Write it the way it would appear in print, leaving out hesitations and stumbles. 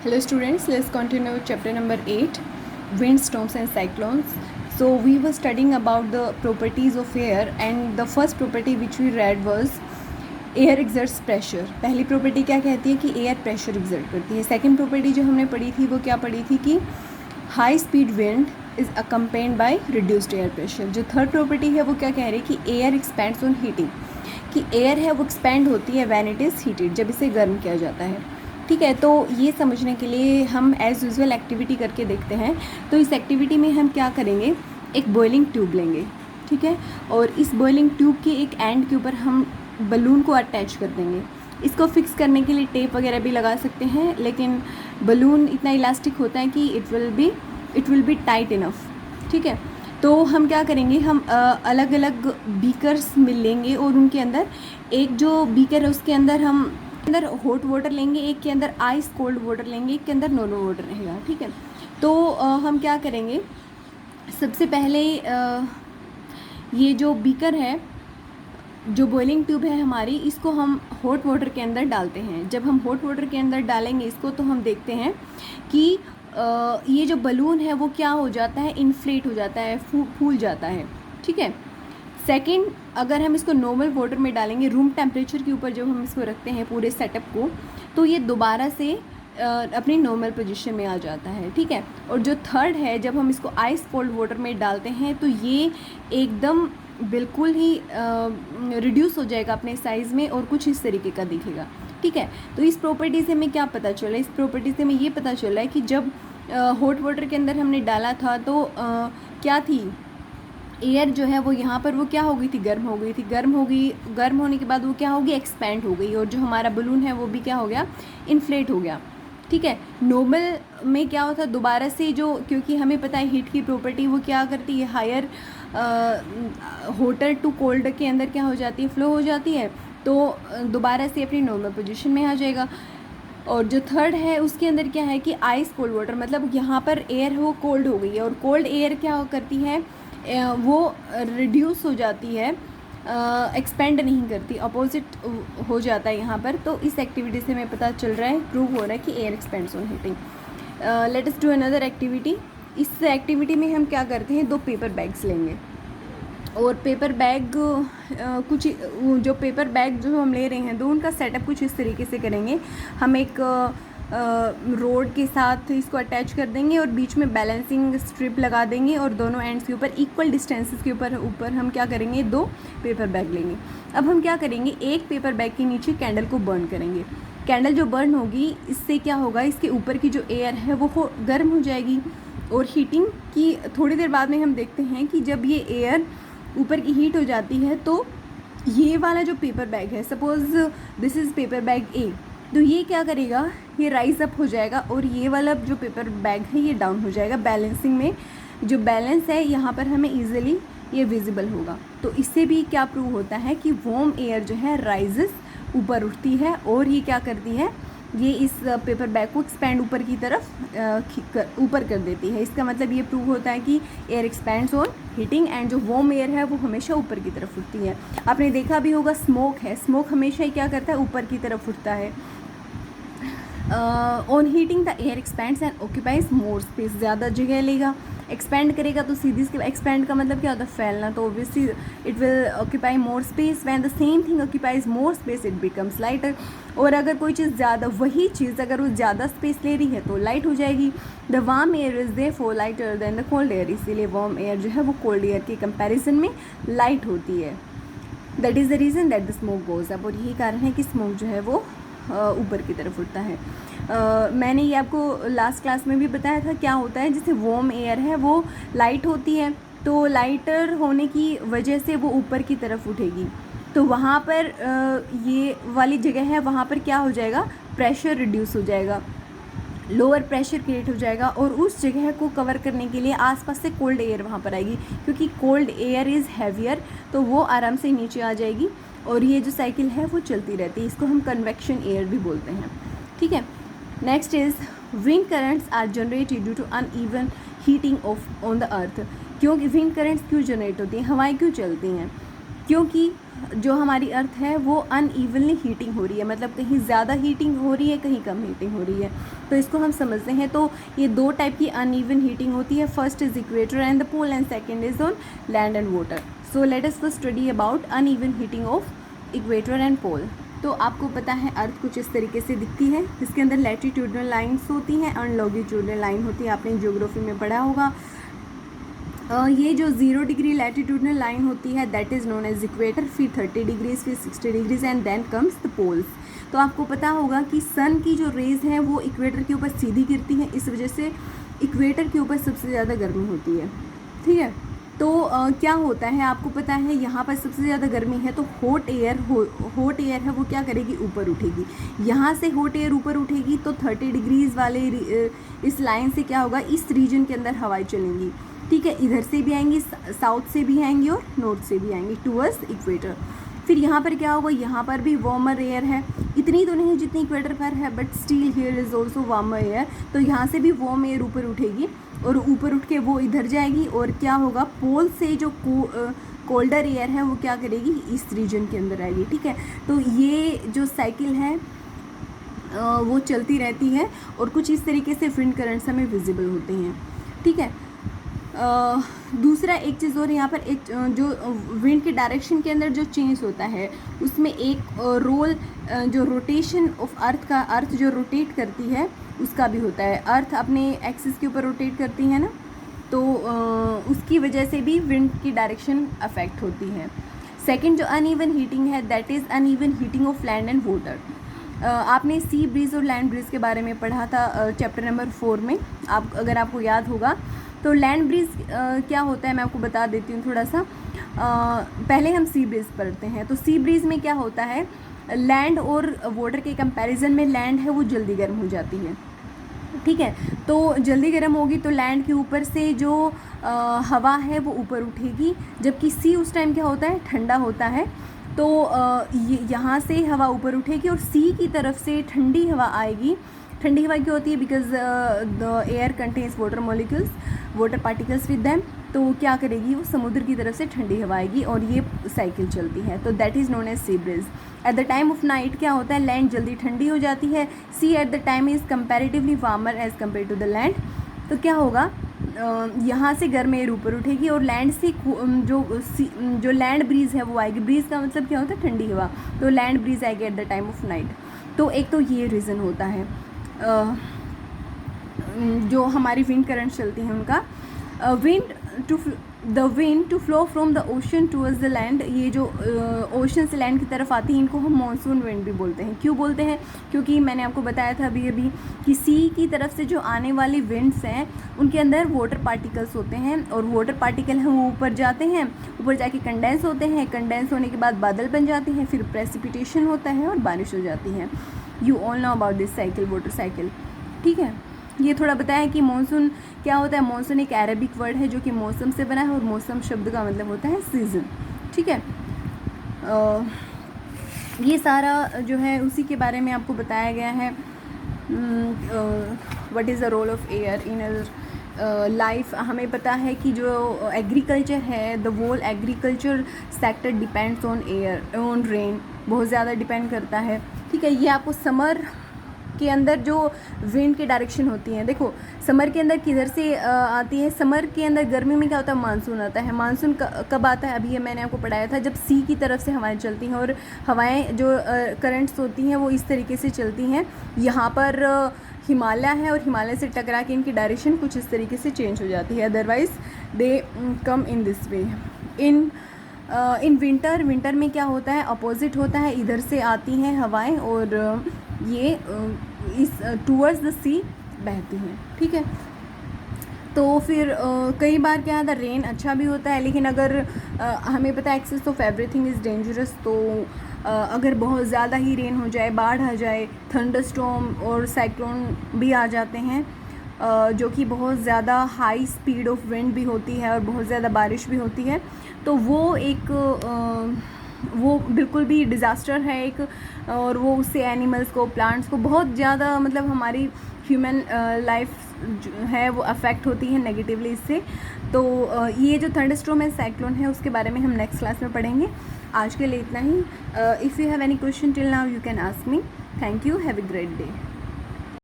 Hello students, let's continue with chapter number 8, wind, storms and cyclones. So we were studying about the properties of air and the first property which we read was air exerts pressure. पहली property क्या कहती है कि air pressure exert करती है. Second property जो हमने पढ़ी थी वो क्या पढ़ी थी कि high speed wind is accompanied by reduced air pressure. जो third property है वो क्या कह रही है कि air expands on heating, कि air है वो expand होती है when it is heated, जब इसे गर्म किया जाता है. ठीक है, तो ये समझने के लिए हम एज़ यूजुअल एक्टिविटी करके देखते हैं. तो इस एक्टिविटी में हम क्या करेंगे, एक बॉइलिंग ट्यूब लेंगे. ठीक है, और इस बॉइलिंग ट्यूब के एक एंड के ऊपर हम बलून को अटैच कर देंगे. इसको फिक्स करने के लिए टेप वगैरह भी लगा सकते हैं, लेकिन बलून इतना इलास्टिक होता है कि it will be tight enough. ठीक है, तो हम क्या करेंगे, हम अलग अलग बीकर्स मिल लेंगे और उनके अंदर एक जो बीकर है उसके अंदर हम हॉट वाटर लेंगे, एक के अंदर आइस कोल्ड वाटर लेंगे, एक के अंदर नॉर्मल वाटर रहेगा. ठीक है, तो हम क्या करेंगे, सबसे पहले ये जो बीकर है, जो बॉइलिंग ट्यूब है हमारी, इसको हम हॉट वाटर के अंदर डालते हैं. जब हम हॉट वाटर के अंदर डालेंगे इसको, तो हम देखते हैं कि ये जो बलून है वो क्या हो जाता है, इन्फ्लेट हो जाता है, फूल जाता है. ठीक है, सेकंड, अगर हम इसको नॉर्मल वाटर में डालेंगे रूम टेम्परेचर के ऊपर, जब हम इसको रखते हैं पूरे सेटअप को, तो ये दोबारा से अपनी नॉर्मल पोजीशन में आ जाता है. ठीक है, और जो थर्ड है, जब हम इसको आइस कोल्ड वाटर में डालते हैं तो ये एकदम बिल्कुल ही रिड्यूस हो जाएगा अपने साइज़ में और कुछ इस तरीके का दिखेगा. ठीक है, तो इस प्रॉपर्टी से हमें क्या पता चला, इस प्रॉपर्टी से हमें ये पता चला है कि जब हॉट वाटर के अंदर हमने डाला था तो क्या थी, एयर जो है वो यहाँ पर वो क्या हो गई थी, गर्म हो गई थी. गर्म होने के बाद वो क्या होगी, एक्सपैंड हो गई, और जो हमारा बलून है वो भी क्या हो गया, इन्फ्लेट हो गया. ठीक है, नॉर्मल में क्या होता है, दोबारा से जो, क्योंकि हमें पता है हीट की प्रॉपर्टी वो क्या करती है, हायर हॉटर टू कोल्ड के अंदर क्या हो जाती है, फ्लो हो जाती है, तो दोबारा से अपनी नॉर्मल पोजीशन में आ जाएगा. और जो थर्ड है उसके अंदर क्या है कि आइस कोल्ड वाटर, मतलब यहाँ पर एयर वो कोल्ड हो गई है, और कोल्ड एयर क्या करती है, वो रिड्यूस हो जाती है, एक्सपेंड नहीं करती, अपोजिट हो जाता है यहाँ पर. तो इस एक्टिविटी से हमें पता चल रहा है, प्रूव हो रहा है कि air expends on heating. Let us do another activity. इस एक्टिविटी में हम क्या करते हैं, 2 पेपर बैग्स लेंगे, और पेपर बैग कुछ जो पेपर बैग जो हम ले रहे हैं, दो, उनका सेटअप कुछ इस तरीके से करेंगे. हम एक रोड के साथ इसको अटैच कर देंगे और बीच में बैलेंसिंग स्ट्रिप लगा देंगे, और दोनों एंड्स के ऊपर इक्वल डिस्टेंसेस के ऊपर हम क्या करेंगे, 2 पेपर बैग लेंगे. अब हम क्या करेंगे, एक पेपर बैग के नीचे कैंडल को बर्न करेंगे. कैंडल जो बर्न होगी, इससे क्या होगा, इसके ऊपर की जो एयर है वो गर्म हो जाएगी, और हीटिंग की थोड़ी देर बाद में हम देखते हैं कि जब ये एयर ऊपर की हीट हो जाती है, तो ये वाला जो पेपर बैग है, suppose this is paper bag A, तो ये क्या करेगा, ये राइज अप हो जाएगा, और ये वाला जो पेपर बैग है ये डाउन हो जाएगा. बैलेंसिंग में जो बैलेंस है यहाँ पर हमें ईजिली ये विजिबल होगा. तो इससे भी क्या प्रूव होता है कि वार्म एयर जो है राइजेस, ऊपर उठती है, और ये क्या करती है, ये इस पेपर बैग को एक्सपैंड ऊपर की तरफ ऊपर कर देती है. इसका मतलब ये प्रूव होता है कि air expands on heating, and जो वार्म एयर है वो हमेशा ऊपर की तरफ उठती है. आपने देखा भी होगा, स्मोक है, स्मोक हमेशा ही क्या करता है, ऊपर की तरफ उठता है. On heating the air expands and occupies more space, ज़्यादा जगह लेगा, एक्सपेंड करेगा, तो सीधी सी एक्सपेंड का मतलब क्या होता है, फैलना, तो obviously it will occupy more space. When the same thing occupies more space it becomes lighter. और अगर कोई चीज़ ज़्यादा, वही चीज़ अगर वो ज़्यादा स्पेस ले रही है तो लाइट हो जाएगी. The warm air is therefore lighter than the cold air, इसीलिए वार्म एयर जो है वो कोल्ड एयर के कंपैरिजन में लाइट होती है. That is the reason that the smoke goes up, और यही कारण है कि स्मोक जो है वो ऊपर की तरफ उठता है. मैंने ये आपको लास्ट क्लास में भी बताया था क्या होता है, जैसे वार्म एयर है वो लाइट होती है, तो लाइटर होने की वजह से वो ऊपर की तरफ उठेगी, तो वहाँ पर ये वाली जगह है, वहाँ पर क्या हो जाएगा, प्रेशर रिड्यूस हो जाएगा, लोअर प्रेशर क्रिएट हो जाएगा, और उस जगह को कवर करने के लिए आसपास से कोल्ड एयर वहाँ पर आएगी, क्योंकि कोल्ड एयर इज़ हैवियर, तो वो आराम से नीचे आ जाएगी, और ये जो साइकिल है वो चलती रहती है. इसको हम कन्वेक्शन एयर भी बोलते हैं. ठीक है, next is wind currents are generated due to uneven heating of on the earth. क्योंकि विंड करंट्स क्यों जनरेट होती हैं, हवाएं क्यों चलती हैं, क्योंकि जो हमारी अर्थ है वो अनइवनली हीटिंग हो रही है, मतलब कहीं ज़्यादा हीटिंग हो रही है, कहीं कम हीटिंग हो रही है। तो इसको हम समझते हैं। तो ये दो टाइप की अनइवन हीटिंग होती है, first is equator and the pole and second is on land and water. So let us first study about uneven heating of equator and pole. तो आपको पता है अर्थ कुछ इस तरीके से दिखती है, इसके अंदर लैटिट्यूडनल लाइन्स होती हैं और लॉन्गिट्यूडनल लाइन होती है, आपने ज्योग्राफी में पढ़ा होगा। ये जो 0 डिग्री लैटिट्यूडनल लाइन होती है that is known as equator, फिर 30 डिग्रीज, फिर 60 degrees and then comes the poles. तो आपको पता होगा कि सन की जो रेज़ हैं वो इक्वेटर के ऊपर सीधी गिरती हैं, इस वजह से इक्वेटर के ऊपर सबसे ज़्यादा गर्मी होती है, ठीक है। तो क्या होता है आपको पता है, यहाँ पर सबसे ज़्यादा गर्मी है तो हॉट एयर है वो क्या करेगी, ऊपर उठेगी। यहाँ से हॉट एयर ऊपर उठेगी तो 30 डिग्रीज़ वाले इस लाइन से क्या होगा, इस रीजन के अंदर हवाएं चलेंगी, ठीक है। इधर से भी आएंगी, साउथ से भी आएंगी और नॉर्थ से भी आएंगी टूवर्ड्स इक्वेटर। फिर यहाँ पर क्या होगा, यहाँ पर भी वार्मर एयर है, इतनी तो नहीं जितनी इक्वेटर पर है, but still here is also warmer air. तो यहाँ से भी वार्म एयर ऊपर उठेगी और ऊपर उठ के वो इधर जाएगी और क्या होगा, पोल से जो कोल्डर एयर है वो क्या करेगी, इस रीजन के अंदर आएगी, ठीक है। तो ये जो साइकिल है वो चलती रहती है और कुछ इस तरीके से विंड करंट्स हमें विजिबल होते हैं, ठीक है। दूसरा एक चीज़ और यहाँ पर, एक जो विंड के डायरेक्शन के अंदर जो चेंज होता है उसमें एक रोल जो रोटेशन ऑफ अर्थ का, अर्थ जो रोटेट करती है उसका भी होता है। अर्थ अपने एक्सिस के ऊपर रोटेट करती है ना, तो उसकी वजह से भी विंड की डायरेक्शन अफेक्ट होती है। सेकंड जो अनइवन हीटिंग है that is uneven heating of land and water. आपने सी ब्रीज और लैंड ब्रीज के बारे में पढ़ा था चैप्टर नंबर 4 में, आप अगर आपको याद होगा। तो लैंड ब्रीज क्या होता है मैं आपको बता देती हूँ थोड़ा सा। पहले हम सी ब्रीज पढ़ते हैं। तो सी ब्रीज में क्या होता है, लैंड और वाटर के कंपैरिजन में लैंड है वो जल्दी गर्म हो जाती है, ठीक है। तो जल्दी गर्म होगी तो लैंड के ऊपर से जो हवा है वो ऊपर उठेगी, जबकि सी उस टाइम क्या होता है, ठंडा होता है। तो यहाँ से हवा ऊपर उठेगी और सी की तरफ से ठंडी हवा आएगी। ठंडी हवा क्यों होती है, because the air contains water molecules, water particles with them. तो क्या करेगी, वो समुद्र की तरफ से ठंडी हवा आएगी और ये साइकिल चलती है। तो that is known as sea breeze. At the time of night क्या होता है, लैंड जल्दी ठंडी हो जाती है, sea at the time is comparatively warmer as compare to the land. तो क्या होगा, यहाँ से गर्म एयर ऊपर उठेगी और लैंड से जो लैंड ब्रीज है वो आएगी। ब्रीज का मतलब क्या होता है, ठंडी हवा। तो लैंड ब्रीज आएगी eight the time of night. तो एक तो ये रीज़न होता है जो हमारी विंड करंट चलती हैं उनका। Wind to flow from the ocean towards the land, ये जो ओशन से लैंड की तरफ आती है इनको हम मानसून विंड भी बोलते हैं। क्यों बोलते हैं, क्योंकि मैंने आपको बताया था अभी कि सी की तरफ से जो आने वाली विंड्स हैं उनके अंदर वाटर पार्टिकल्स होते हैं और वाटर पार्टिकल हैं वो ऊपर जाते हैं, ऊपर जाके कंडेंस होते हैं, कंडेंस होने के बाद बादल बन जाते हैं, फिर प्रेसिपिटेशन होता है और बारिश हो जाती है। You all know about this cycle, water cycle, ठीक है। ये थोड़ा बताया कि मॉनसून क्या होता है। मॉनसून एक अरबिक वर्ड है जो कि मौसम से बना है और मौसम शब्द का मतलब होता है सीज़न, ठीक है। ये सारा जो है उसी के बारे में आपको बताया गया है। What is the role of air in life. हमें पता है कि जो एग्रीकल्चर है, the whole agriculture sector depends on air, on rain, बहुत ज़्यादा डिपेंड करता है, ठीक है। ये आपको समर के अंदर जो विंड की डायरेक्शन होती है, देखो समर के अंदर किधर से आती है, समर के अंदर गर्मी में क्या होता है, मानसून आता है। मानसून कब आता है, अभी ये मैंने आपको पढ़ाया था, जब सी की तरफ से हवाएं चलती हैं और हवाएं जो करंट्स होती हैं वो इस तरीके से चलती हैं। यहाँ पर हिमालय है और हिमालय से टकरा के इनकी डायरेक्शन कुछ इस तरीके से चेंज हो जाती है, otherwise they come in this way. In winter में क्या होता है, अपोजिट होता है, इधर से आती हैं हवाएं और ये इस टूवर्ड्स द सी बहती हैं, ठीक है। तो फिर कई बार क्या होता है, रेन अच्छा भी होता है, लेकिन अगर हमें पता है excess of everything is dangerous. तो अगर बहुत ज़्यादा ही रेन हो जाए, बाढ़ आ जाए, थंडरस्टॉर्म और साइक्लोन भी आ जाते हैं, जो कि बहुत ज़्यादा हाई स्पीड ऑफ विंड भी होती है और बहुत ज़्यादा बारिश भी होती है, तो वो बिल्कुल भी डिज़ास्टर है एक। और वो उससे एनिमल्स को, प्लांट्स को बहुत ज़्यादा, मतलब हमारी ह्यूमन लाइफ है वो अफेक्ट होती है नेगेटिवली इससे। तो ये जो थंडरस्टॉर्म एंड साइक्लोन है उसके बारे में हम नेक्स्ट क्लास में पढ़ेंगे। आज के लिए इतना ही. If you have any question till now you can ask me. Thank you. Have a great day.